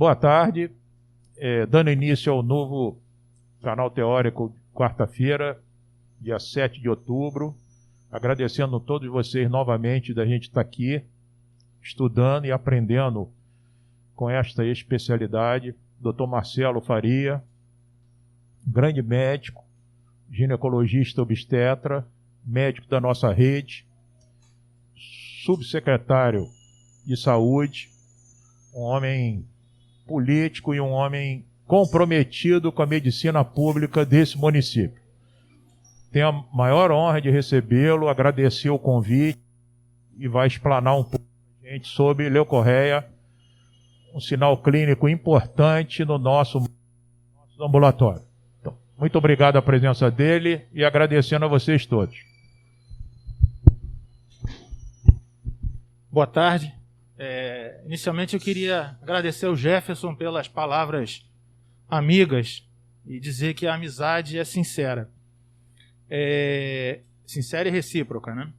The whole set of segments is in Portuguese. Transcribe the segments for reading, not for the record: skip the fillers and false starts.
Boa tarde. Dando início ao novo canal teórico, quarta-feira, dia 7 de outubro. Agradecendo a todos vocês novamente da gente estar aqui, estudando e aprendendo com esta especialidade. Dr. Marcelo Faria, grande médico, ginecologista obstetra, médico da nossa rede, subsecretário de saúde, um homem político e um homem comprometido com a medicina pública desse município. Tenho a maior honra de recebê-lo, agradecer o convite e vai explanar um pouco a gente sobre leucorreia, um sinal clínico importante no nosso ambulatório. Então, muito obrigado a presença dele e agradecendo a vocês todos. Boa tarde. Inicialmente eu queria agradecer ao Jefferson pelas palavras amigas e dizer que a amizade é sincera. Sincera e recíproca, né?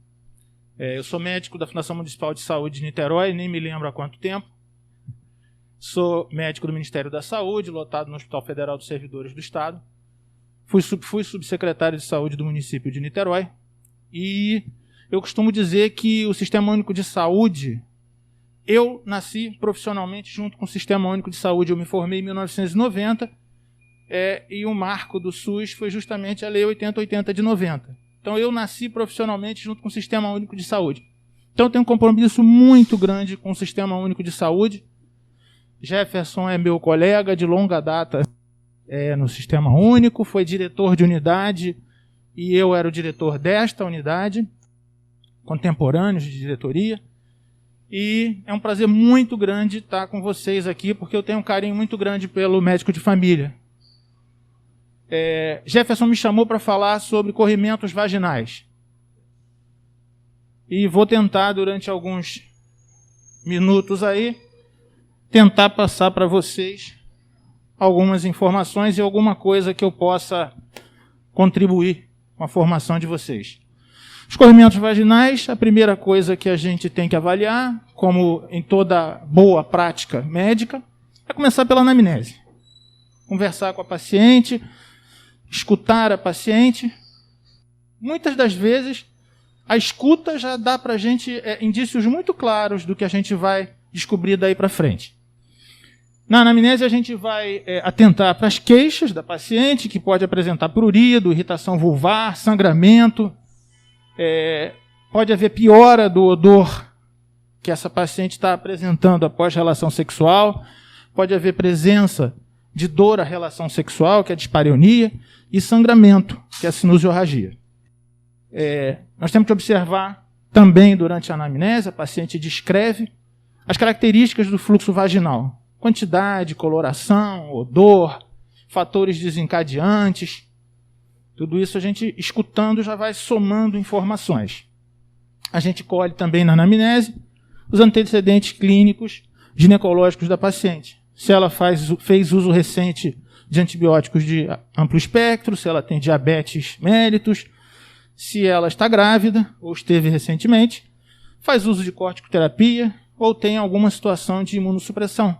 Eu sou médico da Fundação Municipal de Saúde de Niterói, nem me lembro há quanto tempo. Sou médico do Ministério da Saúde, lotado no Hospital Federal dos Servidores do Estado. Fui subsecretário de Saúde do município de Niterói. E eu costumo dizer que o Sistema Único de Saúde, eu nasci profissionalmente junto com o Sistema Único de Saúde. Eu me formei em 1990 e o marco do SUS foi justamente a Lei 8080 de 90. Então eu nasci profissionalmente junto com o Sistema Único de Saúde. Então eu tenho um compromisso muito grande com o Sistema Único de Saúde. Jefferson é meu colega de longa data no Sistema Único, foi diretor de unidade e eu era o diretor desta unidade, contemporâneos de diretoria. E é um prazer muito grande estar com vocês aqui, porque eu tenho um carinho muito grande pelo médico de família. Jefferson me chamou para falar sobre corrimentos vaginais. E vou tentar, durante alguns minutos aí, tentar passar para vocês algumas informações e alguma coisa que eu possa contribuir com a formação de vocês. Os corrimentos vaginais, a primeira coisa que a gente tem que avaliar, como em toda boa prática médica, é começar pela anamnese. Conversar com a paciente, escutar a paciente. Muitas das vezes, a escuta já dá para a gente indícios muito claros do que a gente vai descobrir daí para frente. Na anamnese, a gente vai atentar para as queixas da paciente, que pode apresentar prurido, irritação vulvar, sangramento. Pode haver piora do odor que essa paciente está apresentando após relação sexual. Pode haver presença de dor à relação sexual, que é a dispareunia, e sangramento, que é a sinusiorragia. Nós temos que observar também durante a anamnese, a paciente descreve as características do fluxo vaginal. Quantidade, coloração, odor, fatores desencadeantes. Tudo isso a gente, escutando, já vai somando informações. A gente colhe também na anamnese os antecedentes clínicos ginecológicos da paciente. Se ela fez uso recente de antibióticos de amplo espectro, se ela tem diabetes mellitus, se ela está grávida ou esteve recentemente, faz uso de corticoterapia ou tem alguma situação de imunossupressão.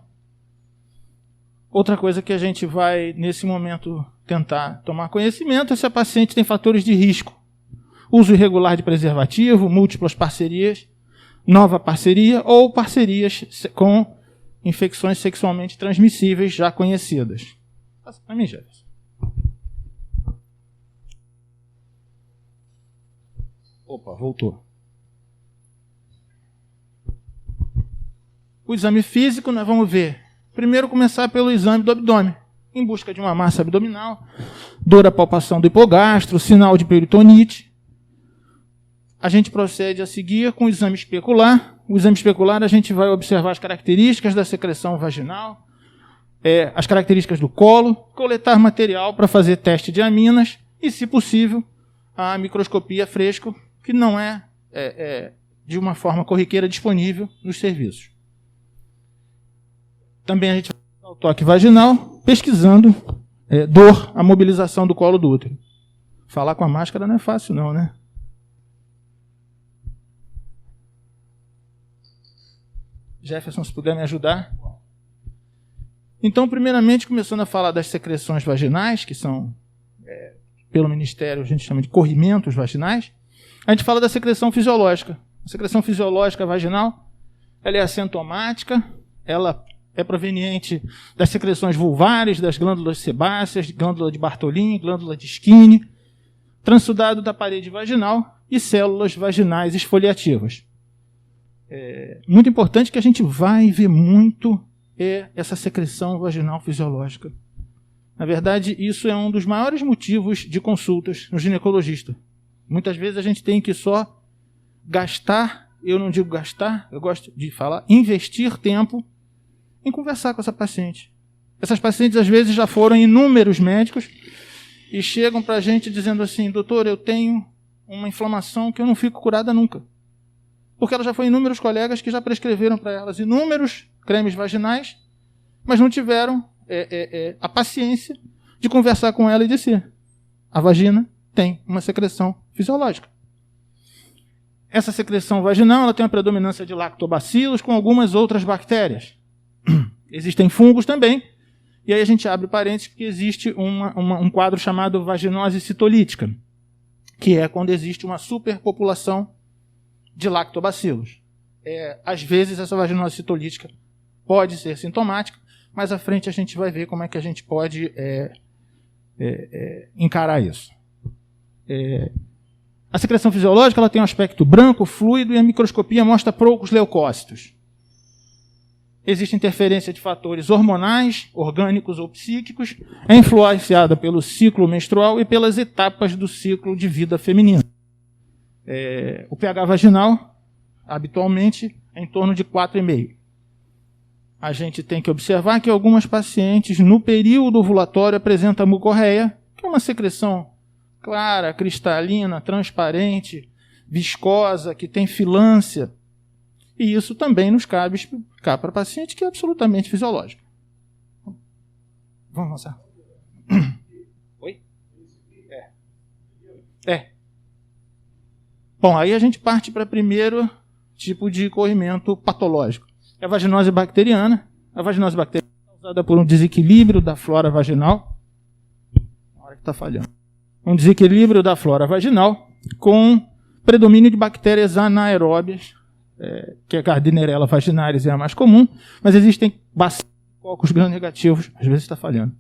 Outra coisa que a gente vai, nesse momento, tentar tomar conhecimento é se a paciente tem fatores de risco. Uso irregular de preservativo, múltiplas parcerias, nova parceria ou parcerias com infecções sexualmente transmissíveis já conhecidas. Passa para mim, Jefferson. Opa, voltou. O exame físico, nós vamos ver. Primeiro, começar pelo exame do abdômen, em busca de uma massa abdominal, dor à palpação do hipogastro, sinal de peritonite. A gente procede a seguir com o exame especular. O exame especular, a gente vai observar as características da secreção vaginal, as características do colo, coletar material para fazer teste de aminas e, se possível, a microscopia fresco, que não é de uma forma corriqueira disponível nos serviços. Também a gente vai fazer o toque vaginal, pesquisando dor, a mobilização do colo do útero. Falar com a máscara não é fácil não, né? Jefferson, se puder me ajudar. Então, primeiramente, começando a falar das secreções vaginais, que são, pelo Ministério, a gente chama de corrimentos vaginais, a gente fala da secreção fisiológica. A secreção fisiológica vaginal, ela é assintomática, ela é proveniente das secreções vulvares, das glândulas sebáceas, glândula de Bartolini, glândula de Skinner, transudado da parede vaginal e células vaginais esfoliativas. Muito importante que a gente vai ver muito essa secreção vaginal fisiológica. Na verdade, isso é um dos maiores motivos de consultas no ginecologista. Muitas vezes a gente tem que só gastar, eu não digo gastar, eu gosto de falar, investir tempo em conversar com essa paciente. Essas pacientes às vezes já foram em inúmeros médicos e chegam para a gente dizendo assim: doutor, eu tenho uma inflamação que eu não fico curada nunca. Porque ela já foi em inúmeros colegas que já prescreveram para elas inúmeros cremes vaginais, mas não tiveram a paciência de conversar com ela e dizer: a vagina tem uma secreção fisiológica. Essa secreção vaginal ela tem uma predominância de lactobacilos com algumas outras bactérias. Existem fungos também, e aí a gente abre parênteses que existe um quadro chamado vaginose citolítica, que é quando existe uma superpopulação de lactobacilos. Às vezes essa vaginose citolítica pode ser sintomática, mas à frente a gente vai ver como é que a gente pode encarar isso. A secreção fisiológica ela tem um aspecto branco, fluido, e a microscopia mostra poucos leucócitos. Existe interferência de fatores hormonais, orgânicos ou psíquicos, é influenciada pelo ciclo menstrual e pelas etapas do ciclo de vida feminino. O pH vaginal, habitualmente, é em torno de 4,5. A gente tem que observar que algumas pacientes, no período ovulatório, apresentam mucorreia, que é uma secreção clara, cristalina, transparente, viscosa, que tem filância. E isso também nos cabe explicar para a paciente que é absolutamente fisiológico. Vamos avançar. Oi? Bom, aí a gente parte para o primeiro tipo de corrimento patológico. É a vaginose bacteriana. A vaginose bacteriana é causada por um desequilíbrio da flora vaginal. Na hora que está falhando. Um desequilíbrio da flora vaginal com predomínio de bactérias anaeróbias, que a Gardnerella vaginalis é a mais comum, mas existem bacilos cocos gram-negativos, às vezes está falhando.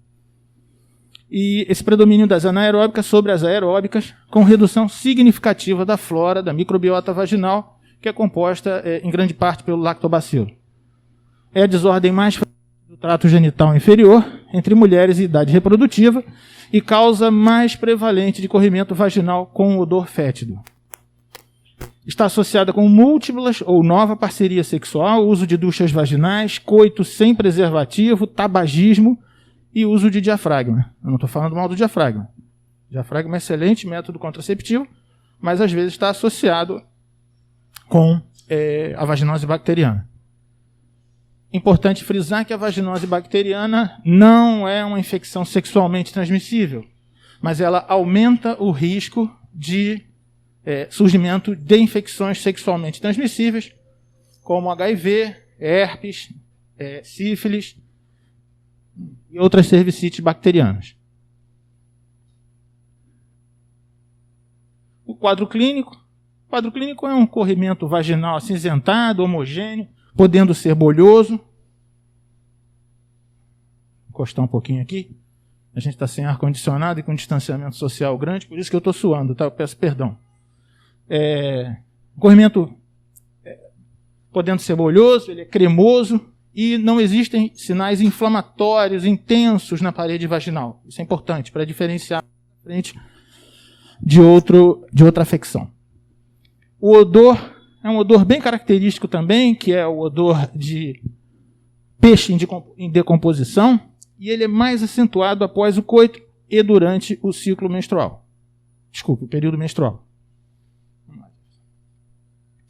E esse predomínio das anaeróbicas sobre as aeróbicas, com redução significativa da flora, da microbiota vaginal, que é composta em grande parte pelo lactobacilo. É a desordem mais frequente do trato genital inferior entre mulheres de idade reprodutiva e causa mais prevalente de corrimento vaginal com odor fétido. Está associada com múltiplas ou nova parceria sexual, uso de duchas vaginais, coito sem preservativo, tabagismo e uso de diafragma. Eu não estou falando mal do diafragma. Diafragma é um excelente método contraceptivo, mas às vezes está associado com a vaginose bacteriana. Importante frisar que a vaginose bacteriana não é uma infecção sexualmente transmissível, mas ela aumenta o risco de surgimento de infecções sexualmente transmissíveis, como HIV, herpes, sífilis e outras cervicites bacterianas. O quadro clínico é um corrimento vaginal acinzentado, homogêneo, podendo ser bolhoso. Vou encostar um pouquinho aqui. A gente está sem ar-condicionado e com distanciamento social grande, por isso que eu estou suando, tá? Eu peço perdão. Corrimento podendo ser bolhoso, ele é cremoso e não existem sinais inflamatórios intensos na parede vaginal. Isso é importante para diferenciar frente de outra afecção. O odor é um odor bem característico também, que é o odor de peixe em decomposição, e ele é mais acentuado após o coito e durante o ciclo menstrual. Desculpe, o período menstrual.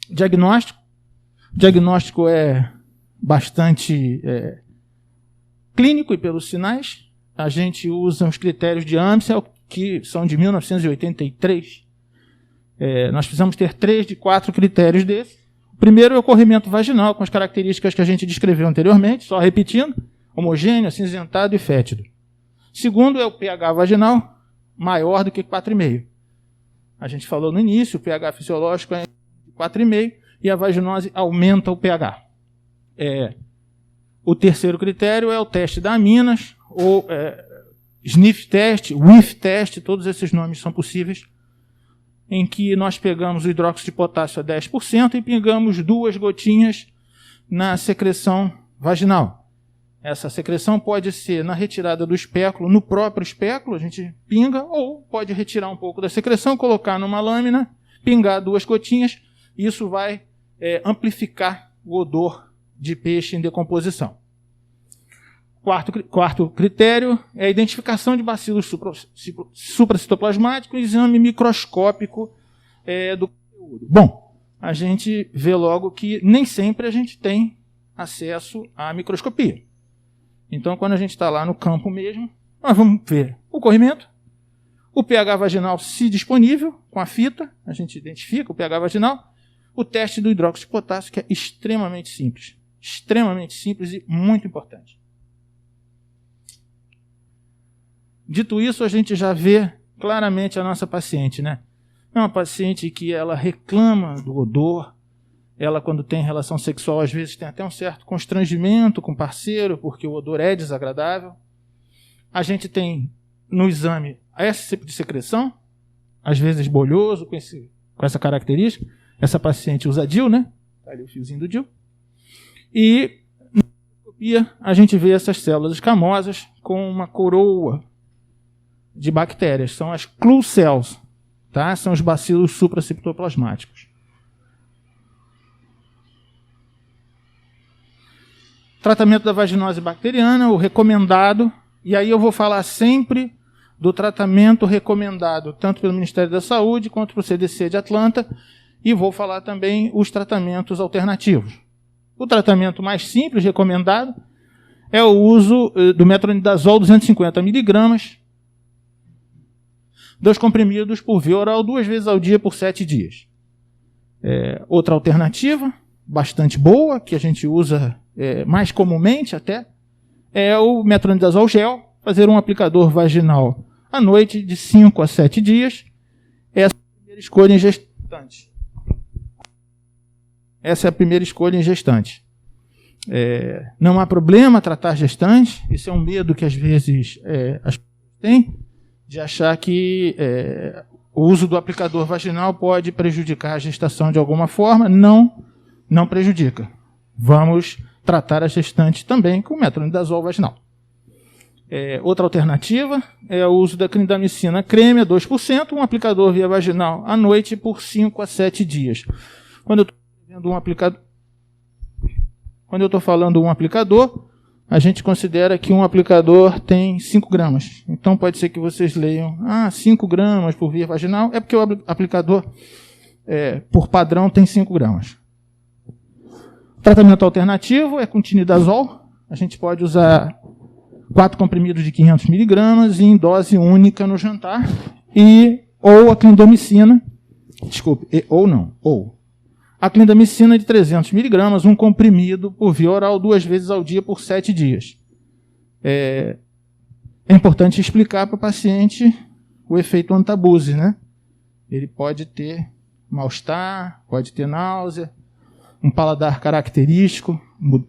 Diagnóstico. O diagnóstico é bastante clínico e pelos sinais. A gente usa os critérios de Amsel, que são de 1983. Nós precisamos ter 3 de 4 critérios desses. O primeiro é o corrimento vaginal, com as características que a gente descreveu anteriormente, só repetindo. homogêneo, acinzentado e fétido. Segundo é o pH vaginal maior do que 4,5. A gente falou no início, o pH fisiológico é 4,5 e a vaginose aumenta o pH. O terceiro critério é o teste da aminas, ou sniff test, whiff test, todos esses nomes são possíveis, em que nós pegamos o hidróxido de potássio a 10% e pingamos 2 gotinhas na secreção vaginal. Essa secreção pode ser na retirada do espéculo, no próprio espéculo, a gente pinga, ou pode retirar um pouco da secreção, colocar numa lâmina, pingar 2 gotinhas, e isso vai amplificar o odor de peixe em decomposição. Quarto critério é a identificação de bacilos supracitoplasmáticos, exame microscópico do conteúdo. Bom, a gente vê logo que nem sempre a gente tem acesso à microscopia. Então, quando a gente está lá no campo mesmo, nós vamos ver o corrimento, o pH vaginal, se disponível, com a fita, a gente identifica o pH vaginal, o teste do hidróxido de potássio, que é extremamente simples e muito importante. Dito isso, a gente já vê claramente a nossa paciente, né? É uma paciente que ela reclama do odor, ela quando tem relação sexual às vezes tem até um certo constrangimento com o parceiro, porque o odor é desagradável. A gente tem no exame esse tipo de secreção, às vezes bolhoso, com essa característica. Essa paciente usa DIU, né? Tá ali o fiozinho do DIU. E na microscopia a gente vê essas células escamosas com uma coroa de bactérias. São as clue cells, tá? São os bacilos supracitoplasmáticos. Tratamento da vaginose bacteriana, o recomendado, e aí eu vou falar sempre do tratamento recomendado, tanto pelo Ministério da Saúde quanto pelo CDC de Atlanta, e vou falar também os tratamentos alternativos. O tratamento mais simples recomendado é o uso do metronidazol 250 mg, 2 comprimidos por via oral 2 vezes ao dia por 7 dias. Outra alternativa, bastante boa, que a gente usa mais comumente até, é o metronidazol gel, fazer um aplicador vaginal à noite de 5 a 7 dias. Essa é a primeira escolha em gestante. Essa é a primeira escolha em gestante. Não há problema tratar gestante, isso é um medo que às vezes as pessoas têm, de achar que o uso do aplicador vaginal pode prejudicar a gestação de alguma forma. Não prejudica. Vamos tratar a gestante também com metronidazol vaginal. Outra alternativa é o uso da clindamicina creme a 2%, um aplicador via vaginal à noite por 5 a 7 dias. Quando eu estou falando um aplicador, a gente considera que um aplicador tem 5 gramas. Então pode ser que vocês leiam, 5 gramas por via vaginal, é porque o aplicador, por padrão, tem 5 gramas. Tratamento alternativo é com tinidazol. A gente pode usar 4 comprimidos de 500 mg em dose única no jantar, ou a clindamicina, a clindamicina de 300 mg, um comprimido por via oral 2 vezes ao dia por 7 dias. É importante explicar para o paciente o efeito antabuse, né? Ele pode ter mal-estar, pode ter náusea, um paladar característico,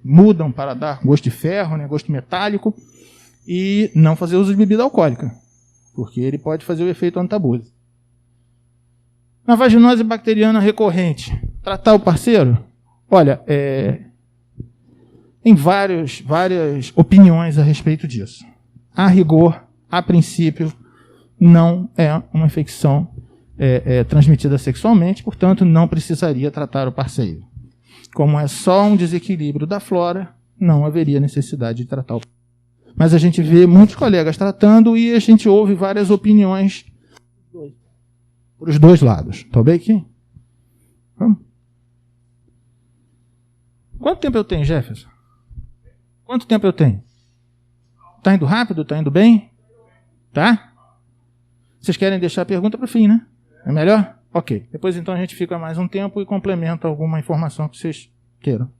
muda um paladar, gosto de ferro, né, gosto metálico, e não fazer uso de bebida alcoólica, porque ele pode fazer o efeito antabuse. Na vaginose bacteriana recorrente, tratar o parceiro? Olha, tem várias opiniões a respeito disso. A rigor, a princípio, não é uma infecção transmitida sexualmente, portanto, não precisaria tratar o parceiro. Como é só um desequilíbrio da flora, não haveria necessidade de tratar o parceiro. Mas a gente vê muitos colegas tratando e a gente ouve várias opiniões por os dois lados. Tá bem aqui? Vamos? Quanto tempo eu tenho, Jefferson? Quanto tempo eu tenho? Tá indo rápido? Tá indo bem? Tá? Vocês querem deixar a pergunta para o fim, né? É melhor? Ok. Depois então a gente fica mais um tempo e complementa alguma informação que vocês queiram.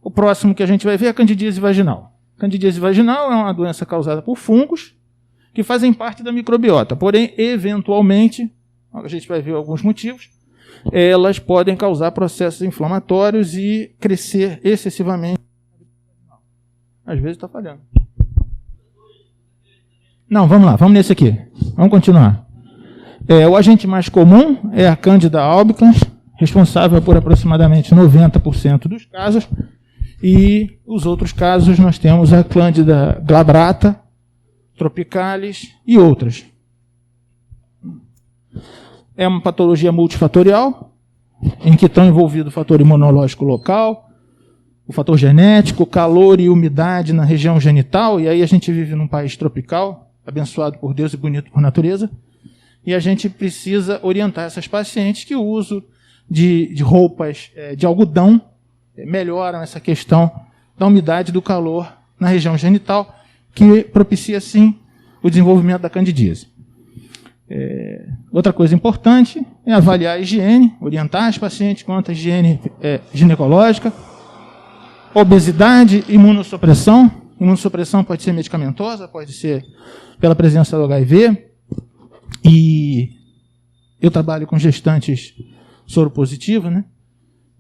O próximo que a gente vai ver é a candidíase vaginal. Candidíase vaginal é uma doença causada por fungos que fazem parte da microbiota. Porém, eventualmente, a gente vai ver alguns motivos, elas podem causar processos inflamatórios e crescer excessivamente. Às vezes está falhando. Não, vamos lá, vamos nesse aqui. Vamos continuar. O agente mais comum é a Candida albicans, responsável por aproximadamente 90% dos casos. E os outros casos nós temos a Candida glabrata, tropicalis e outras. É uma patologia multifatorial, em que estão envolvidos o fator imunológico local, o fator genético, calor e umidade na região genital, e aí a gente vive num país tropical, abençoado por Deus e bonito por natureza, e a gente precisa orientar essas pacientes que o uso de roupas de algodão melhoram essa questão da umidade e do calor na região genital, que propicia, sim, o desenvolvimento da candidíase. Outra coisa importante é avaliar a higiene, orientar as pacientes quanto à higiene ginecológica, obesidade, imunossupressão. Imunossupressão pode ser medicamentosa, pode ser pela presença do HIV. E eu trabalho com gestantes soropositivas, né?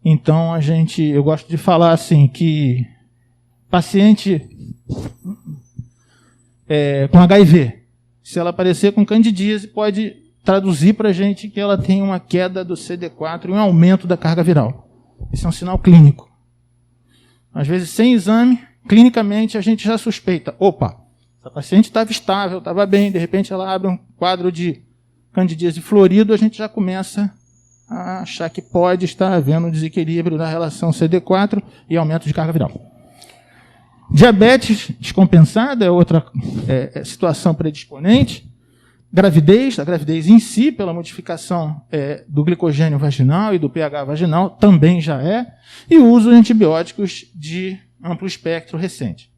Então, eu gosto de falar assim, que paciente com HIV, se ela aparecer com candidíase, pode traduzir para a gente que ela tem uma queda do CD4 e um aumento da carga viral. Esse é um sinal clínico. Às vezes, sem exame, clinicamente, a gente já suspeita. Opa, essa paciente estava estável, estava bem, de repente ela abre um quadro de candidíase florido, a gente já começa a achar que pode estar havendo um desequilíbrio da relação CD4 e aumento de carga viral. Diabetes descompensada é outra situação predisponente. Gravidez, a gravidez em si, pela modificação do glicogênio vaginal e do pH vaginal, também já é. E o uso de antibióticos de amplo espectro recente.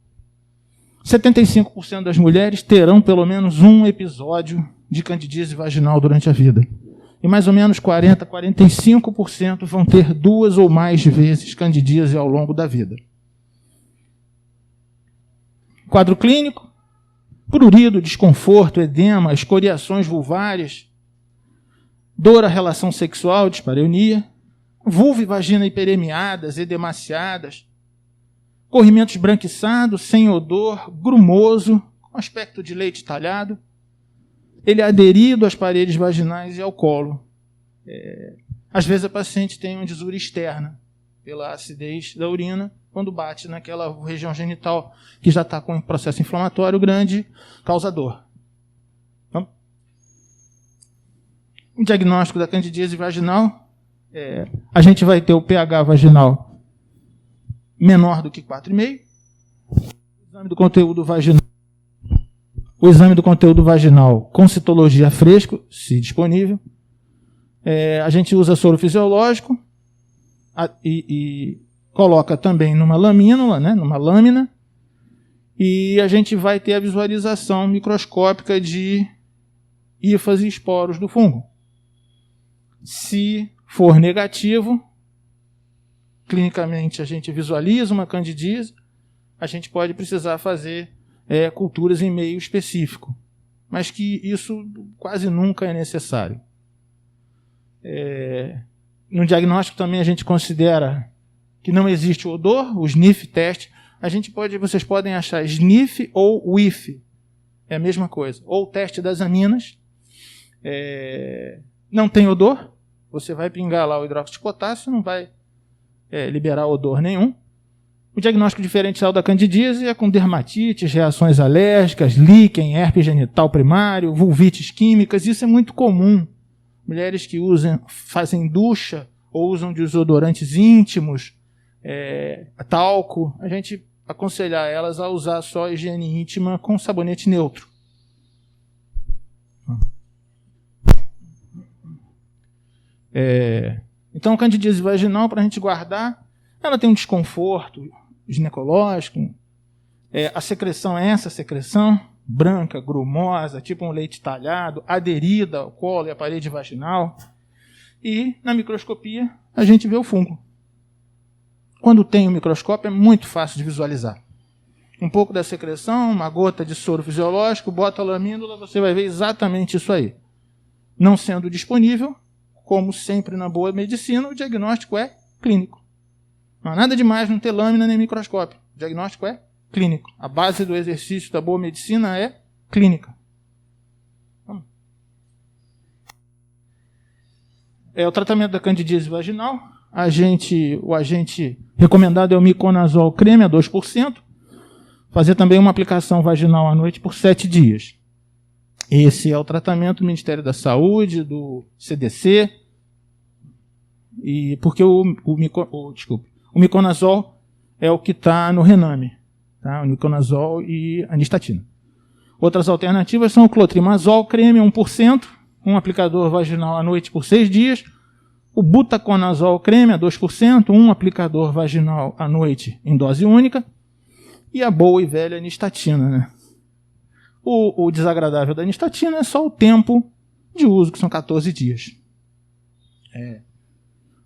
75% das mulheres terão pelo menos um episódio de candidíase vaginal durante a vida. E mais ou menos 40% a 45% vão ter 2 ou mais vezes candidíase ao longo da vida. Quadro clínico: prurido, desconforto, edema, escoriações vulvares, dor à relação sexual, dispareunia, vulva e vagina hiperemiadas, edemaciadas, corrimento esbranquiçado, sem odor, grumoso, com aspecto de leite talhado. Ele é aderido às paredes vaginais e ao colo. Às vezes a paciente tem uma desura externa pela acidez da urina, quando bate naquela região genital que já está com um processo inflamatório grande, causador. Então, o diagnóstico da candidíase vaginal, a gente vai ter o pH vaginal menor do que 4,5. O exame do conteúdo vaginal com citologia fresco, se disponível. A gente usa soro fisiológico e coloca também numa lamínula, né, numa lâmina, e a gente vai ter a visualização microscópica de hifas e esporos do fungo. Se for negativo, clinicamente a gente visualiza uma candidíase, a gente pode precisar fazer culturas em meio específico, mas que isso quase nunca é necessário. No diagnóstico também a gente considera que não existe odor, o sniff test. Vocês podem achar sniff ou whiff, é a mesma coisa. Ou o teste das aminas, não tem odor, você vai pingar lá o hidróxido de potássio, não vai liberar odor nenhum. O diagnóstico diferencial da candidíase é com dermatites, reações alérgicas, líquen, herpes genital primário, vulvites químicas. Isso é muito comum. Mulheres que fazem ducha ou usam desodorantes íntimos, talco, a gente aconselhar elas a usar só higiene íntima com sabonete neutro. Então, candidíase vaginal, para a gente guardar, ela tem um desconforto ginecológico. A secreção é essa secreção, branca, grumosa, tipo um leite talhado, aderida ao colo e à parede vaginal. E, na microscopia, a gente vê o fungo. Quando tem o microscópio, é muito fácil de visualizar. um pouco da secreção, uma gota de soro fisiológico, bota a lamínula, você vai ver exatamente isso aí. Não sendo disponível, como sempre na boa medicina, o diagnóstico é clínico. Não há nada demais não ter lâmina nem microscópio. O diagnóstico é clínico. A base do exercício da boa medicina é clínica. O tratamento da candidíase vaginal, o agente recomendado é o miconazol creme a 2%. Fazer também uma aplicação vaginal à noite por 7 dias. Esse é o tratamento do Ministério da Saúde, do CDC, e porque o miconazol é o que está no Rename, tá? O miconazol e a nistatina. Outras alternativas são o clotrimazol creme 1%, um aplicador vaginal à noite por 6 dias, o butaconazol creme a 2%, um aplicador vaginal à noite em dose única, e a boa e velha nistatina, né? O desagradável da nistatina é só o tempo de uso, que são 14 dias.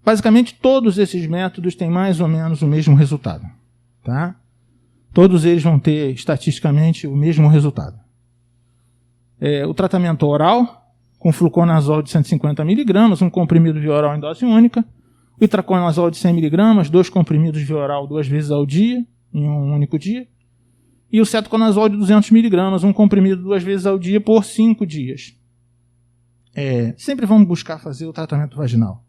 Basicamente, todos esses métodos têm mais ou menos o mesmo resultado. Tá? Todos eles vão ter, estatisticamente, o mesmo resultado. O tratamento oral, com fluconazol de 150 mg, um comprimido via oral em dose única, o itraconazol de 100 mg, 2 comprimidos via oral 2 vezes ao dia, em um único dia, e o cetoconazol de 200 mg, um comprimido 2 vezes ao dia por 5 dias. Sempre vamos buscar fazer o tratamento vaginal.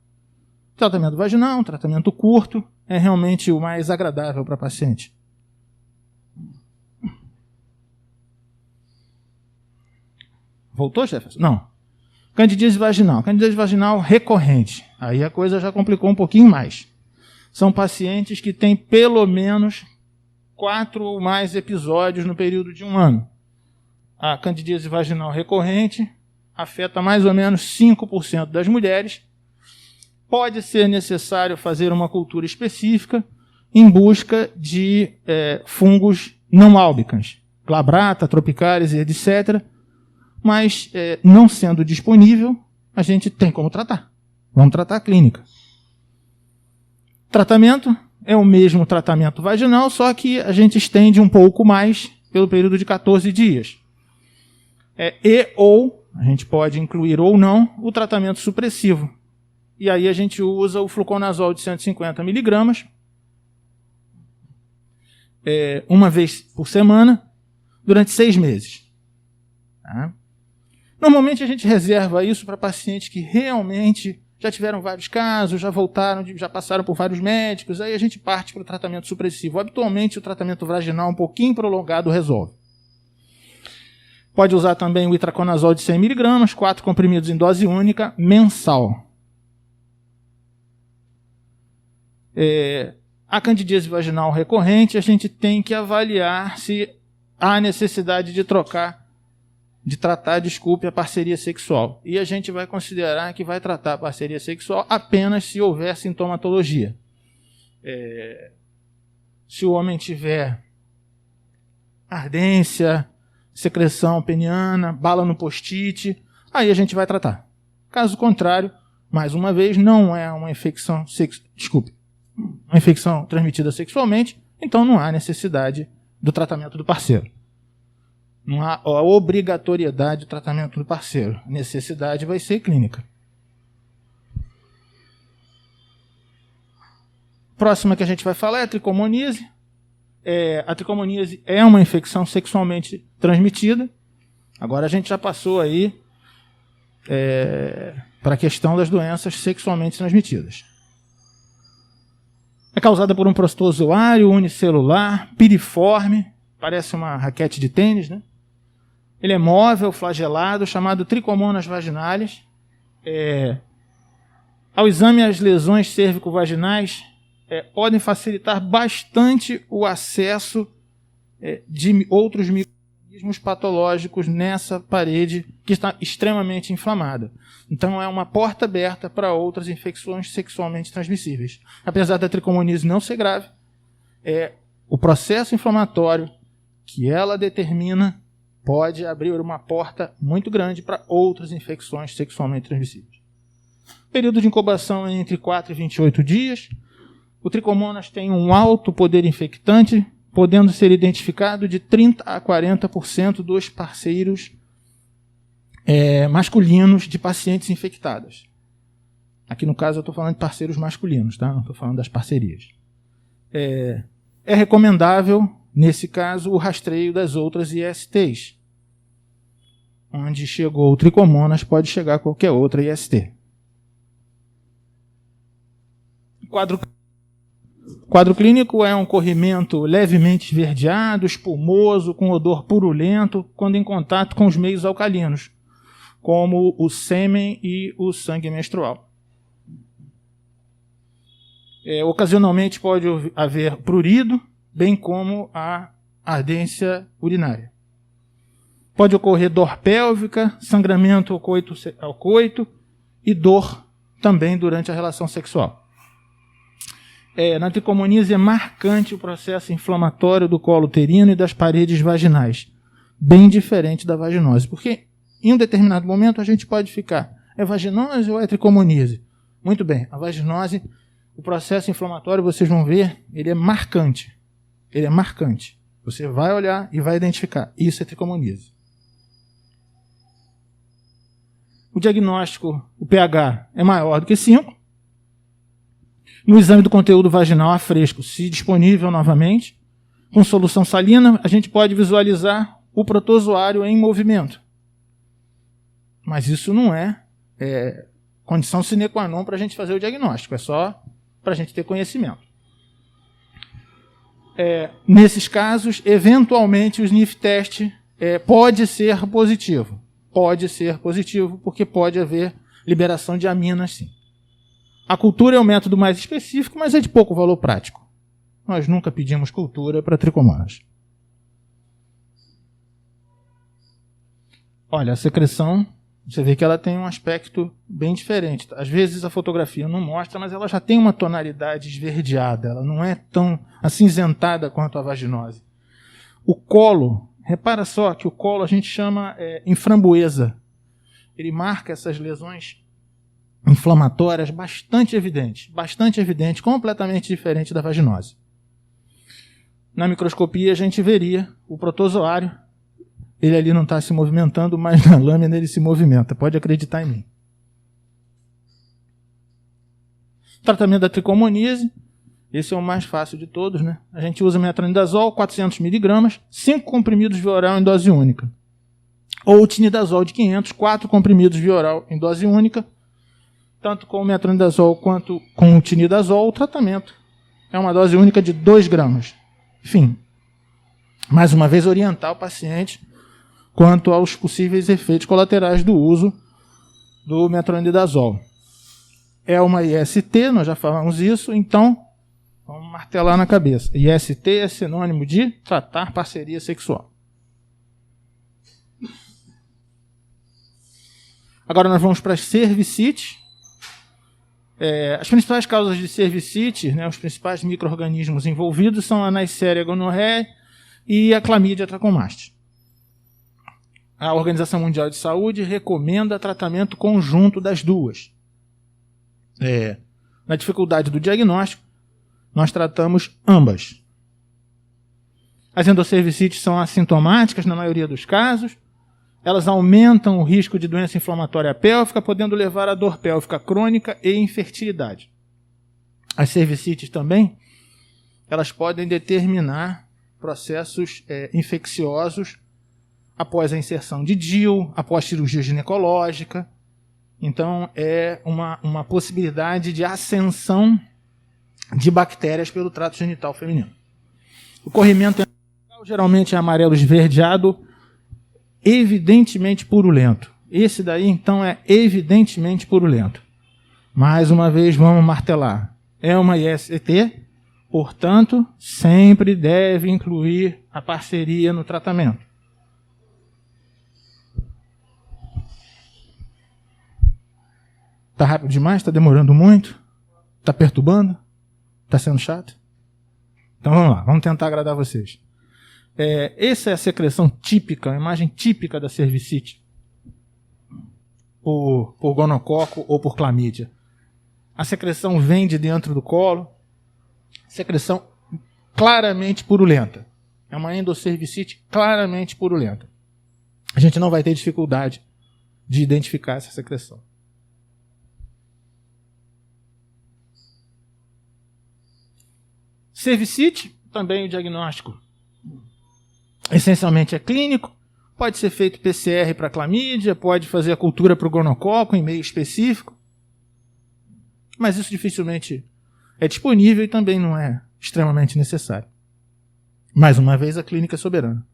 O tratamento vaginal, um tratamento curto, é realmente o mais agradável para a paciente. Voltou, Jefferson? Não. Candidíase vaginal. Candidíase vaginal recorrente. Aí a coisa já complicou um pouquinho mais. São pacientes que têm pelo menos 4 ou mais episódios no período de um ano. A candidíase vaginal recorrente afeta mais ou menos 5% das mulheres. Pode ser necessário fazer uma cultura específica em busca de fungos não albicans, glabrata, tropicalis, etc. Mas, não sendo disponível, a gente tem como tratar. Vamos tratar a clínica. Tratamento é o mesmo tratamento vaginal, só que a gente estende um pouco mais pelo período de 14 dias. Ou, a gente pode incluir ou não, o tratamento supressivo. E aí a gente usa o fluconazol de 150 mg, uma vez por semana, durante 6 meses. Tá? Normalmente a gente reserva isso para pacientes que realmente já tiveram vários casos, já voltaram, já passaram por vários médicos, aí a gente parte para o tratamento supressivo. Habitualmente o tratamento vaginal um pouquinho prolongado resolve. Pode usar também o itraconazol de 100 mg, 4 comprimidos em dose única, mensal. A candidíase vaginal recorrente, a gente tem que avaliar se há necessidade de tratar a parceria sexual. E a gente vai considerar que vai tratar a parceria sexual apenas se houver sintomatologia. Se o homem tiver ardência, secreção peniana, bala no post-it, aí a gente vai tratar. Caso contrário, mais uma vez, não é uma infecção uma infecção transmitida sexualmente, então não há necessidade do tratamento do parceiro. Não há a obrigatoriedade do tratamento do parceiro. A necessidade vai ser clínica. Próxima que a gente vai falar é a tricomoníase. A tricomoníase é uma infecção sexualmente transmitida. Agora a gente já passou aí para a questão das doenças sexualmente transmitidas. É causada por um protozoário unicelular, piriforme, parece uma raquete de tênis, né? Ele é móvel, flagelado, chamado tricomonas vaginalis. Ao exame, as lesões cérvico-vaginais podem facilitar bastante o acesso de outros micro-organismos patológicos nessa parede que está extremamente inflamada. Então, é uma porta aberta para outras infecções sexualmente transmissíveis. Apesar da tricomoníase não ser grave, o processo inflamatório que ela determina pode abrir uma porta muito grande para outras infecções sexualmente transmissíveis. O período de incubação é entre 4 e 28 dias. O tricomonas tem um alto poder infectante, podendo ser identificado de 30% a 40% dos parceiros masculinos de pacientes infectadas. Aqui no caso eu estou falando de parceiros masculinos, tá? Não estou falando das parcerias. É recomendável, nesse caso, o rastreio das outras ISTs. Onde chegou o Trichomonas, pode chegar qualquer outra IST. Quadro clínico é um corrimento levemente esverdeado, espumoso, com odor purulento, quando em contato com os meios alcalinos, como o sêmen e o sangue menstrual. Ocasionalmente pode haver prurido, bem como a ardência urinária. Pode ocorrer dor pélvica, sangramento ao coito e dor também durante a relação sexual. Na tricomoníase é marcante o processo inflamatório do colo uterino e das paredes vaginais, bem diferente da vaginose, porque em um determinado momento a gente pode ficar, é vaginose ou é tricomoníase? Muito bem, a vaginose, o processo inflamatório, vocês vão ver, ele é marcante. Ele é marcante. Você vai olhar e vai identificar, isso é tricomoníase. O diagnóstico, o pH, é maior do que 5. No exame do conteúdo vaginal a fresco, se disponível novamente, com solução salina, a gente pode visualizar o protozoário em movimento. Mas isso não é condição sine qua non para a gente fazer o diagnóstico, é só para a gente ter conhecimento. Nesses casos, eventualmente o sniff test pode ser positivo. Pode ser positivo, porque pode haver liberação de aminas, sim. A cultura é o método mais específico, mas é de pouco valor prático. Nós nunca pedimos cultura para tricomonas. Olha, a secreção, você vê que ela tem um aspecto bem diferente. Às vezes a fotografia não mostra, mas ela já tem uma tonalidade esverdeada. Ela não é tão acinzentada quanto a vaginose. O colo, repara só que o colo a gente chama em framboesa. Ele marca essas lesões inflamatórias bastante evidente, completamente diferente da vaginose. Na microscopia a gente veria o protozoário, ele ali não está se movimentando, mas na lâmina ele se movimenta, pode acreditar em mim. Tratamento da tricomoníase, esse é o mais fácil de todos, né? A gente usa metronidazol, 400 mg, 5 comprimidos via oral em dose única. Ou tinidazol de 500, 4 comprimidos via oral em dose única. Tanto com o metronidazol quanto com o tinidazol, o tratamento é uma dose única de 2 gramas. Enfim, mais uma vez orientar o paciente quanto aos possíveis efeitos colaterais do uso do metronidazol. É uma IST, nós já falamos isso, então vamos martelar na cabeça. IST é sinônimo de tratar parceria sexual. Agora nós vamos para as cervicites. As principais causas de cervicite, né, os principais micro-organismos envolvidos são a Neisseria gonorrhoeae e a Chlamydia trachomatis. A Organização Mundial de Saúde recomenda tratamento conjunto das duas. Na dificuldade do diagnóstico, nós tratamos ambas. As endocervicites são assintomáticas na maioria dos casos. Elas aumentam o risco de doença inflamatória pélvica, podendo levar a dor pélvica crônica e infertilidade. As cervicites também, elas podem determinar processos infecciosos após a inserção de DIU, após cirurgia ginecológica. Então, é uma possibilidade de ascensão de bactérias pelo trato genital feminino. O corrimento geralmente é amarelo esverdeado, evidentemente purulento. Esse daí, então, é evidentemente purulento. Mais uma vez, vamos martelar. É uma IST, portanto, sempre deve incluir a parceria no tratamento. Está rápido demais? Está demorando muito? Está perturbando? Está sendo chato? Então vamos lá, vamos tentar agradar vocês. Essa é a secreção típica, a imagem típica da cervicite por gonococo ou por clamídia. A secreção vem de dentro do colo, secreção claramente purulenta. É uma endocervicite claramente purulenta. A gente não vai ter dificuldade de identificar essa secreção. Cervicite, também o diagnóstico essencialmente é clínico. Pode ser feito PCR para clamídia, pode fazer a cultura para o gonococo em meio específico. Mas isso dificilmente é disponível e também não é extremamente necessário. Mais uma vez, a clínica é soberana.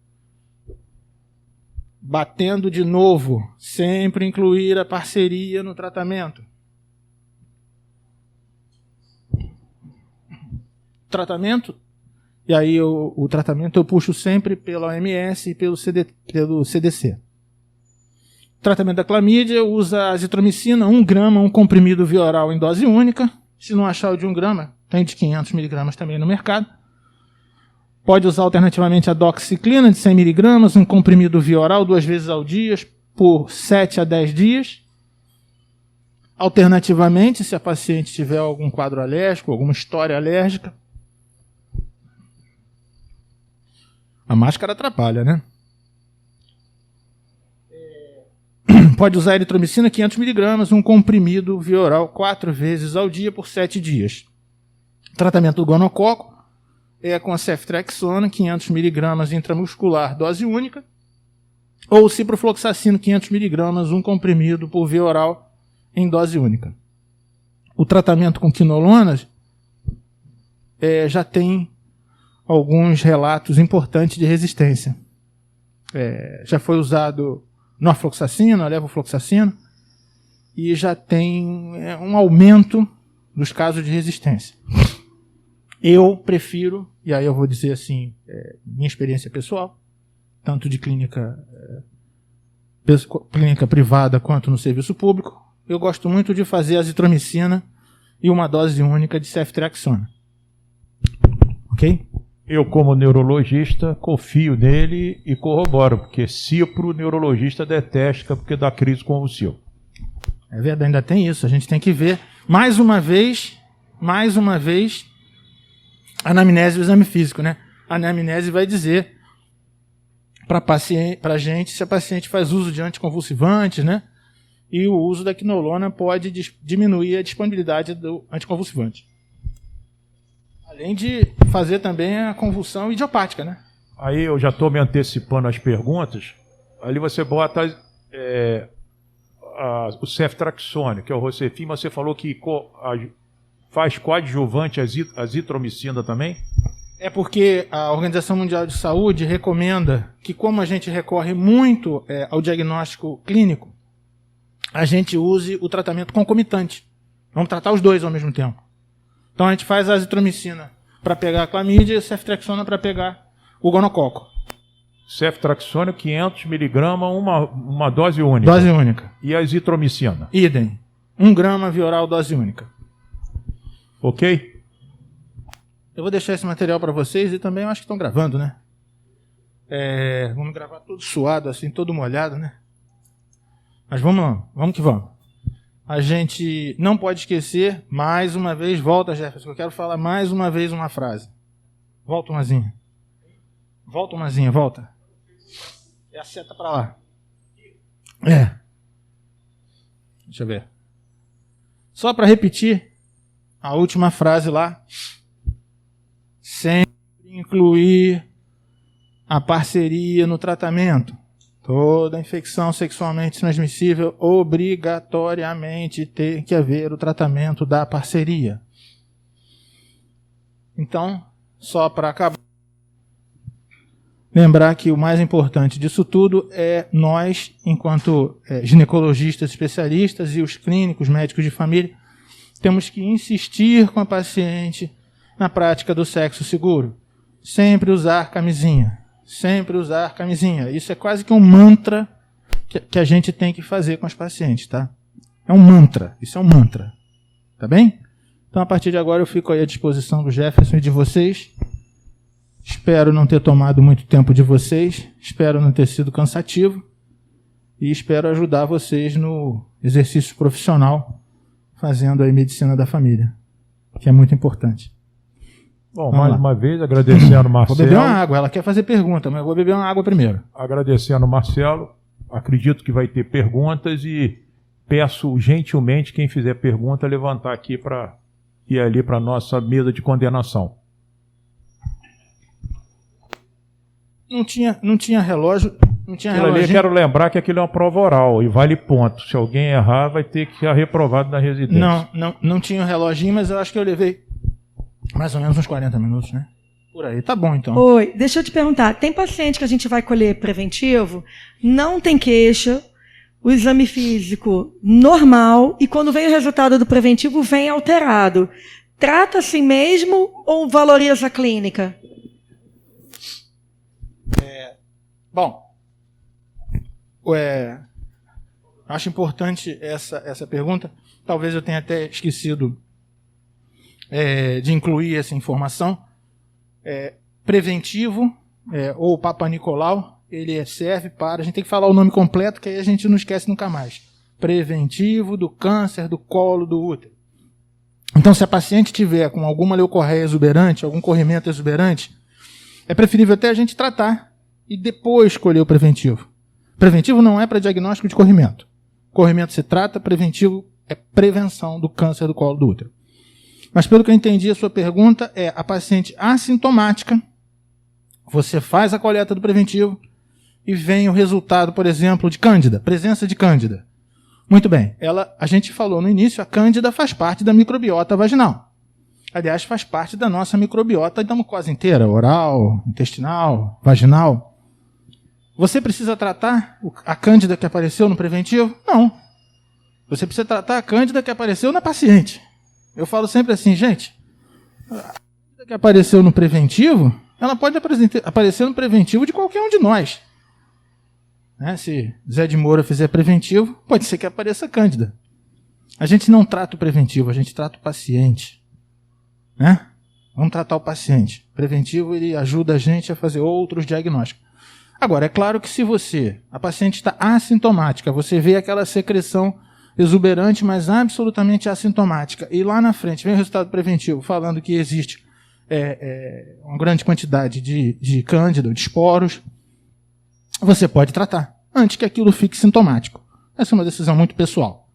Batendo de novo, sempre incluir a parceria no tratamento. Tratamento, e aí o tratamento eu puxo sempre pela OMS e pelo CDC. Tratamento da clamídia usa azitromicina, 1 grama, um comprimido via oral em dose única. Se não achar o de 1 grama, tem de 500 miligramas também no mercado. Pode usar alternativamente a doxiciclina de 100 miligramas, um comprimido via oral 2 vezes ao dia, por 7 a 10 dias. Alternativamente, se a paciente tiver algum quadro alérgico, alguma história alérgica, a máscara atrapalha, né? Pode usar eritromicina 500 miligramas, um comprimido via oral 4 vezes ao dia por 7 dias. Tratamento do gonococo é com a ceftriaxona 500 miligramas intramuscular, dose única, ou ciprofloxacino 500 miligramas, um comprimido por via oral em dose única. O tratamento com quinolonas já tem alguns relatos importantes de resistência. Já foi usado norfloxacino, levofloxacino, e já tem um aumento dos casos de resistência. Eu prefiro, e aí eu vou dizer assim, minha experiência pessoal, tanto de clínica privada quanto no serviço público, eu gosto muito de fazer azitromicina e uma dose única de ceftriaxona. Ok? Eu, como neurologista, confio nele e corroboro, porque cipro, o neurologista detesta porque dá crise convulsiva. É verdade, ainda tem isso. A gente tem que ver, mais uma vez, a anamnese e o exame físico, né? A anamnese vai dizer para a gente se a paciente faz uso de anticonvulsivantes, né? E o uso da quinolona pode diminuir a disponibilidade do anticonvulsivante. Além de fazer também a convulsão idiopática, né? Aí eu já estou me antecipando às perguntas. Ali você bota o ceftriaxone, que é o Rocefin, mas você falou que faz coadjuvante a azitromicina também? É porque a Organização Mundial de Saúde recomenda que, como a gente recorre muito ao diagnóstico clínico, a gente use o tratamento concomitante. Vamos tratar os dois ao mesmo tempo. Então a gente faz a azitromicina para pegar a clamídia e a ceftriaxona para pegar o gonococo. Ceftriaxona 500 miligramas, uma dose única. Dose única. E a azitromicina? Idem. 1 grama via oral, dose única. Ok? Eu vou deixar esse material para vocês e também eu acho que estão gravando, né? Vamos gravar todo suado, assim, todo molhado, né? Mas vamos lá, vamos que vamos. A gente não pode esquecer, mais uma vez, volta, Jefferson, eu quero falar mais uma vez uma frase. Volta umazinha. Volta umazinha, volta. E a seta para lá. Deixa eu ver. Só para repetir a última frase lá. Sempre incluir a parceria no tratamento. Toda infecção sexualmente transmissível obrigatoriamente tem que haver o tratamento da parceria. Então, só para acabar, lembrar que o mais importante disso tudo é nós, enquanto ginecologistas especialistas e os clínicos, médicos de família, temos que insistir com a paciente na prática do sexo seguro. Sempre usar camisinha. Sempre usar camisinha. Isso é quase que um mantra que a gente tem que fazer com as pacientes, tá? É um mantra. Isso é um mantra. Tá bem? Então, a partir de agora, eu fico aí à disposição do Jefferson e de vocês. Espero não ter tomado muito tempo de vocês. Espero não ter sido cansativo. E espero ajudar vocês no exercício profissional, fazendo aí medicina da família, que é muito importante. Bom, Vamos mais lá. uma vez, agradecendo o Marcelo. Vou beber uma água, ela quer fazer pergunta, mas eu vou beber uma água primeiro. Agradecendo o Marcelo. Acredito que vai ter perguntas e peço gentilmente quem fizer pergunta levantar aqui para ir ali para a nossa mesa de condenação. Não tinha relógio. Não tinha Aquilo ali, eu relógio. quero lembrar que aquilo é uma prova oral e vale ponto. Se alguém errar, vai ter que ser reprovado na residência. Não tinha o reloginho, mas eu acho que eu levei mais ou menos uns 40 minutos, né? Por aí. Tá bom, então. Oi, deixa eu te perguntar. Tem paciente que a gente vai colher preventivo, não tem queixa, o exame físico normal, e quando vem o resultado do preventivo, vem alterado. Trata assim mesmo ou valoriza a clínica? Bom, acho importante essa pergunta. Talvez eu tenha até esquecido de incluir essa informação. Preventivo, ou Papa Nicolau, ele serve para... A gente tem que falar o nome completo, que aí a gente não esquece nunca mais. Preventivo do câncer do colo do útero. Então, se a paciente tiver com alguma leucorreia exuberante, algum corrimento exuberante, é preferível até a gente tratar e depois escolher o preventivo. Preventivo não é para diagnóstico de corrimento. Corrimento se trata, preventivo é prevenção do câncer do colo do útero. Mas pelo que eu entendi, a sua pergunta é a paciente assintomática, você faz a coleta do preventivo e vem o resultado, por exemplo, de cândida, presença de cândida. Muito bem, a gente falou no início, a cândida faz parte da microbiota vaginal. Aliás, faz parte da nossa microbiota da mucosa inteira, oral, intestinal, vaginal. Você precisa tratar a cândida que apareceu no preventivo? Não. Você precisa tratar a cândida que apareceu na paciente. Eu falo sempre assim, gente, a cândida que apareceu no preventivo, ela pode aparecer no preventivo de qualquer um de nós. Se Zé de Moura fizer preventivo, pode ser que apareça cândida. A gente não trata o preventivo, a gente trata o paciente. Vamos tratar o paciente. O preventivo, ele ajuda a gente a fazer outros diagnósticos. Agora, é claro que se a paciente está assintomática, você vê aquela secreção exuberante, mas absolutamente assintomática, e lá na frente vem o resultado preventivo falando que existe uma grande quantidade de cândida, de esporos, você pode tratar, antes que aquilo fique sintomático. Essa é uma decisão muito pessoal.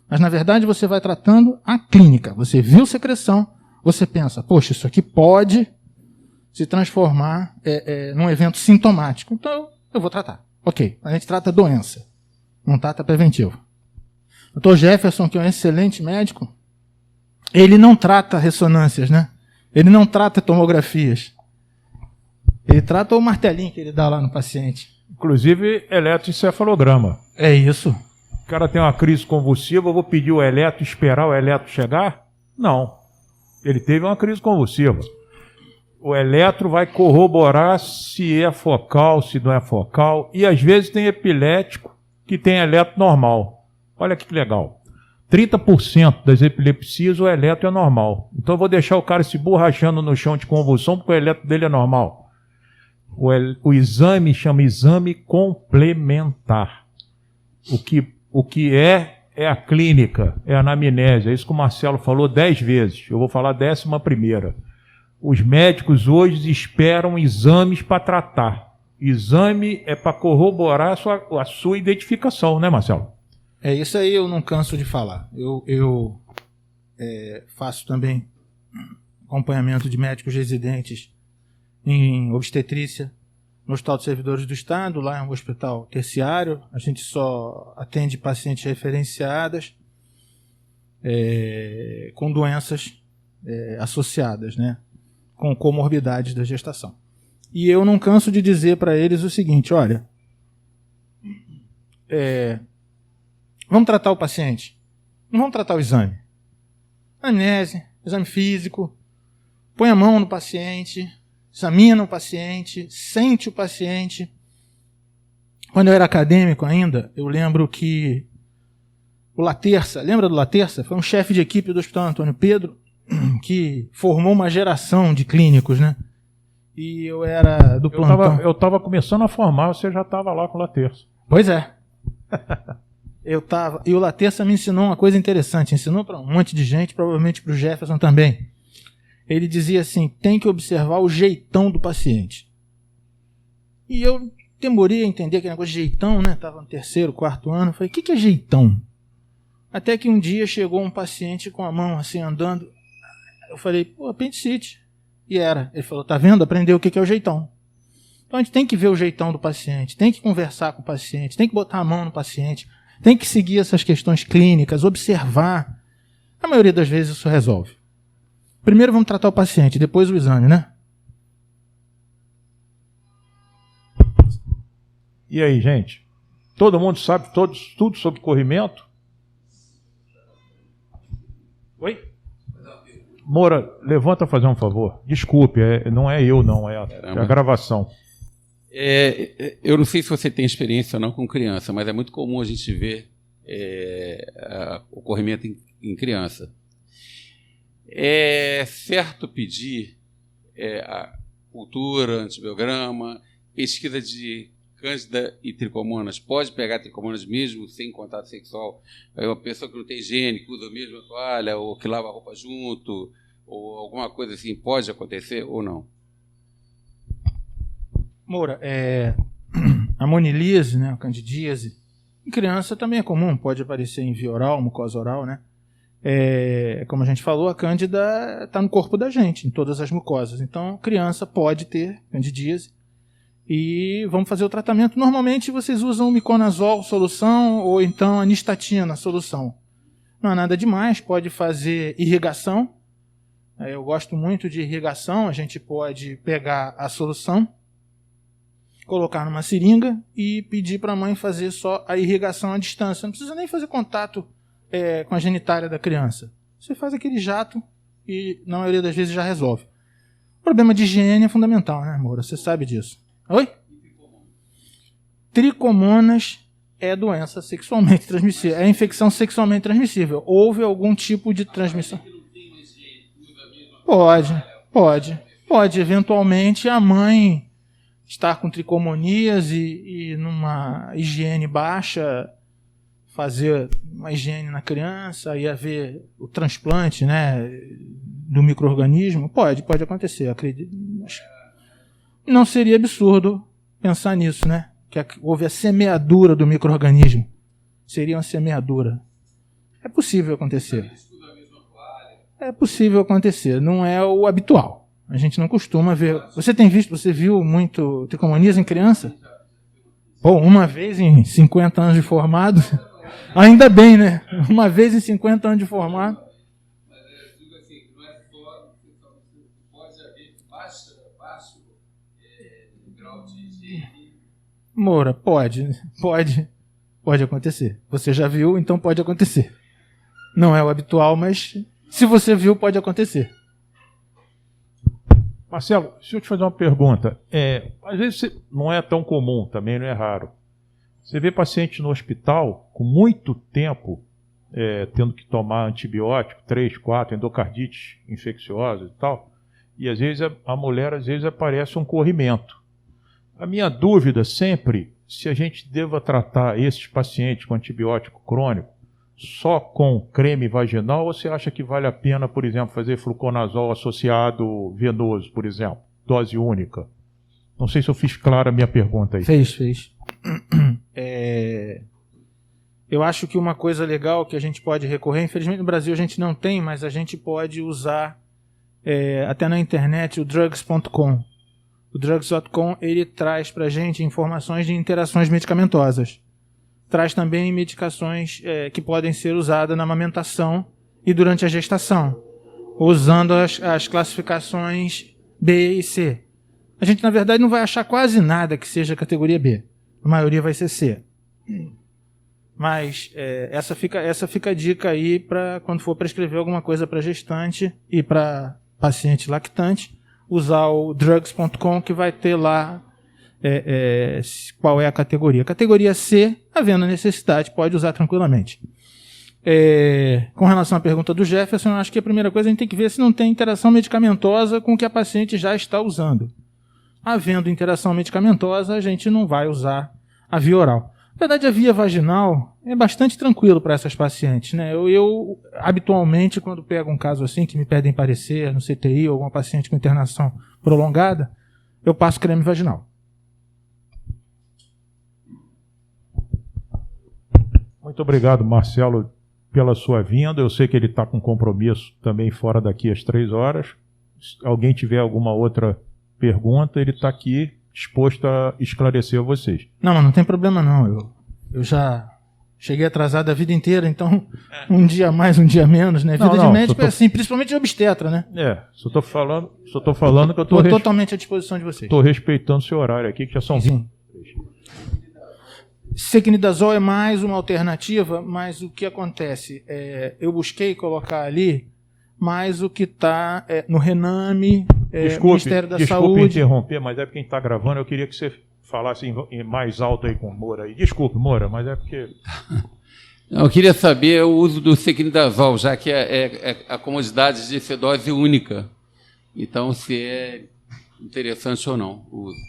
Mas, na verdade, você vai tratando a clínica. Você viu secreção, você pensa, poxa, isso aqui pode se transformar num evento sintomático. Então, eu vou tratar. Ok, a gente trata a doença, não trata preventivo. O Dr. Jefferson, que é um excelente médico, ele não trata ressonâncias, né? Ele não trata tomografias. Ele trata o martelinho que ele dá lá no paciente. Inclusive, eletroencefalograma. É isso. O cara tem uma crise convulsiva, eu vou pedir o eletro, esperar o eletro chegar? Não. Ele teve uma crise convulsiva. O eletro vai corroborar se é focal, se não é focal. E às vezes tem epilético que tem eletro normal. Olha que legal. 30% das epilepsias o eletro é normal. Então eu vou deixar o cara se borrachando no chão de convulsão porque o eletro dele é normal. O exame chama exame complementar. O que é a clínica, é a anamnese. É isso que o Marcelo falou 10 vezes. Eu vou falar a 11ª. Os médicos hoje esperam exames para tratar. Exame é para corroborar a sua identificação, né, Marcelo? É isso aí, eu não canso de falar. Eu faço também acompanhamento de médicos residentes em obstetrícia no Hospital dos Servidores do Estado, lá é um hospital terciário. A gente só atende pacientes referenciadas com doenças associadas, né, com comorbidades da gestação. E eu não canso de dizer para eles o seguinte, olha, vamos tratar o paciente, não vamos tratar o exame. Anamnese, exame físico, põe a mão no paciente, examina o paciente, sente o paciente. Quando eu era acadêmico ainda, eu lembro que o Laterça, lembra do Laterça? Foi um chefe de equipe do Hospital Antônio Pedro que formou uma geração de clínicos, né? E eu era do plantão. Eu estava começando a formar, você já estava lá com o Laterça. Pois é. E o Laterça me ensinou uma coisa interessante, ensinou para um monte de gente, provavelmente para o Jefferson também. ele dizia assim, tem que observar o jeitão do paciente. E eu demorei a entender aquele negócio de jeitão, né? Estava no 3º, 4º ano. Falei, o que é jeitão? Até que um dia chegou um paciente com a mão assim, andando. Eu falei, pô, apendicite. E era. Ele falou, tá vendo? Aprendeu o que é o jeitão. Então a gente tem que ver o jeitão do paciente, tem que conversar com o paciente, tem que botar a mão no paciente, tem que seguir essas questões clínicas, observar. A maioria das vezes isso resolve. Primeiro vamos tratar o paciente, depois o exame, né? E aí, gente? Todo mundo sabe tudo sobre corrimento? Oi? Moura, levanta fazer um favor. Desculpe, não é eu, não, é a gravação. Eu não sei se você tem experiência ou não com criança, mas é muito comum a gente ver o corrimento em criança. É certo pedir a cultura, antibiograma, pesquisa de Cândida e tricomonas. Pode pegar tricomonas mesmo sem contato sexual? É uma pessoa que não tem higiene, que usa a mesma toalha, ou que lava a roupa junto, ou alguma coisa assim, pode acontecer ou não? Moura, a monilise, né, a candidíase, em criança também é comum, pode aparecer em via oral, mucosa oral, né? Como a gente falou, a cândida está no corpo da gente, em todas as mucosas. Então, criança pode ter candidíase e vamos fazer o tratamento. Normalmente, vocês usam miconazol solução ou então a nistatina solução. Não há nada demais, pode fazer irrigação. Eu gosto muito de irrigação, a gente pode pegar a solução, colocar numa seringa e pedir para a mãe fazer só a irrigação à distância. Não precisa nem fazer contato com a genitália da criança. Você faz aquele jato e, na maioria das vezes, já resolve. O problema de higiene é fundamental, né, Moura? Você sabe disso. Oi? Tricomonas é doença sexualmente transmissível. É infecção sexualmente transmissível. Houve algum tipo de transmissão? Pode. Eventualmente, a mãe estar com tricomonias e numa higiene baixa, fazer uma higiene na criança e haver o transplante, né, do micro-organismo, pode acontecer, acredito. Não seria absurdo pensar nisso, né? Que houve a semeadura do micro-organismo. Seria uma semeadura. É possível acontecer. É possível acontecer, não é o habitual. A gente não costuma ver. Você viu muito tricomonias em criança? Bom, uma vez em 50 anos de formado. Ainda bem, né? Uma vez em 50 anos de formado. Mas digo assim, não é só. Pode haver baixo grau de higiene. Moura, pode acontecer. Você já viu, então pode acontecer. Não é o habitual, mas se você viu, pode acontecer. Marcelo, deixa eu te fazer uma pergunta. Às vezes não é tão comum, também não é raro. Você vê paciente no hospital com muito tempo tendo que tomar antibiótico, 3, 4, endocardite infecciosa e tal, e às vezes a mulher aparece um corrimento. A minha dúvida sempre, se a gente deva tratar esses pacientes com antibiótico crônico só com creme vaginal, ou você acha que vale a pena, por exemplo, fazer fluconazol associado venoso, por exemplo, dose única? Não sei se eu fiz clara a minha pergunta aí. Fez. Eu acho que uma coisa legal que a gente pode recorrer, infelizmente no Brasil a gente não tem, mas a gente pode usar até na internet o drugs.com. O drugs.com ele traz para a gente informações de interações medicamentosas. Traz também medicações que podem ser usadas na amamentação e durante a gestação, usando as classificações B e C. A gente, na verdade, não vai achar quase nada que seja categoria B. A maioria vai ser C. Mas essa fica a dica aí para quando for prescrever alguma coisa para gestante e para paciente lactante, usar o drugs.com, que vai ter lá qual é a categoria. Categoria C, havendo necessidade, pode usar tranquilamente. Com relação à pergunta do Jefferson, eu acho que a primeira coisa a gente tem que ver se não tem interação medicamentosa com o que a paciente já está usando. Havendo interação medicamentosa, a gente não vai usar a via oral. Na verdade, a via vaginal é bastante tranquilo para essas pacientes, né? Eu, habitualmente, quando pego um caso assim, que me pedem parecer no CTI, ou alguma paciente com internação prolongada, eu passo creme vaginal. Muito obrigado, Marcelo, pela sua vinda. Eu sei que ele está com compromisso também fora daqui às 3 horas. Se alguém tiver alguma outra pergunta, ele está aqui disposto a esclarecer a vocês. Não, mas não tem problema não. Eu já cheguei atrasado a vida inteira, então um dia mais, um dia menos, né? Vida de médico é assim, principalmente de obstetra, né? Só tô falando que eu estou totalmente à disposição de vocês. Estou respeitando o seu horário aqui, que já são 20. Sequinidazol é mais uma alternativa, mas o que acontece? Eu busquei colocar ali mais o que está no Rename, Ministério da Saúde. Desculpe interromper, mas é porque quem está gravando, eu queria que você falasse mais alto aí com o Moura. Aí. Desculpe, Moura, mas é porque... Eu queria saber o uso do sequinidazol, já que a comodidade de ser dose única. Então, se é interessante ou não o uso.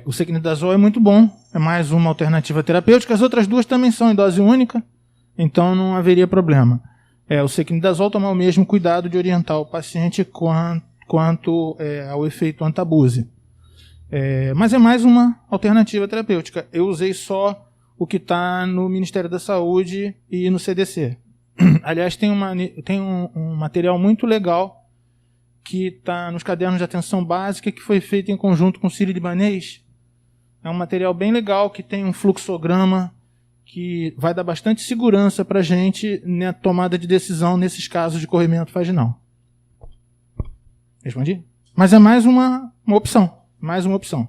O sequinidazol é muito bom, é mais uma alternativa terapêutica. As outras duas também são em dose única, então não haveria problema. O sequinidazol tomar o mesmo cuidado de orientar o paciente quanto ao efeito antabuse. Mas é mais uma alternativa terapêutica. Eu usei só o que está no Ministério da Saúde e no CDC. Aliás, tem um material muito legal que está nos cadernos de atenção básica, que foi feito em conjunto com o Sírio-Libanês. É um material bem legal, que tem um fluxograma, que vai dar bastante segurança para a gente na tomada de decisão nesses casos de corrimento vaginal. Respondi? Mas é mais uma opção. Mais uma opção.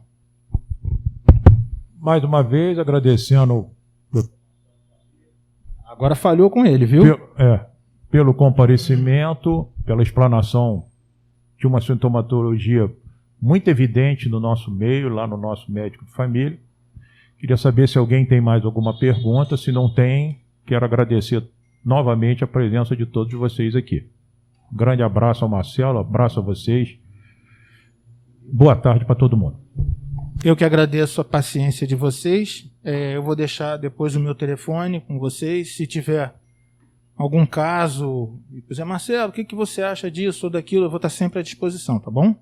Mais uma vez, agradecendo... Agora falhou com ele, viu? Pelo comparecimento, pela explanação de uma sintomatologia muito evidente no nosso meio, lá no nosso médico de família. Queria saber se alguém tem mais alguma pergunta. Se não tem, quero agradecer novamente a presença de todos vocês aqui. Um grande abraço ao Marcelo, abraço a vocês. Boa tarde para todo mundo. Eu que agradeço a paciência de vocês. Eu vou deixar depois o meu telefone com vocês. Se tiver algum caso, José Marcelo, o que você acha disso ou daquilo, eu vou estar sempre à disposição, tá bom?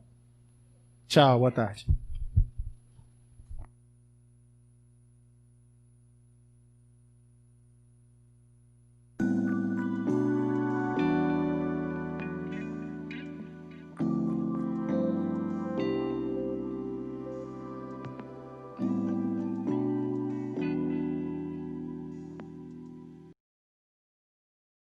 Tchau, boa tarde.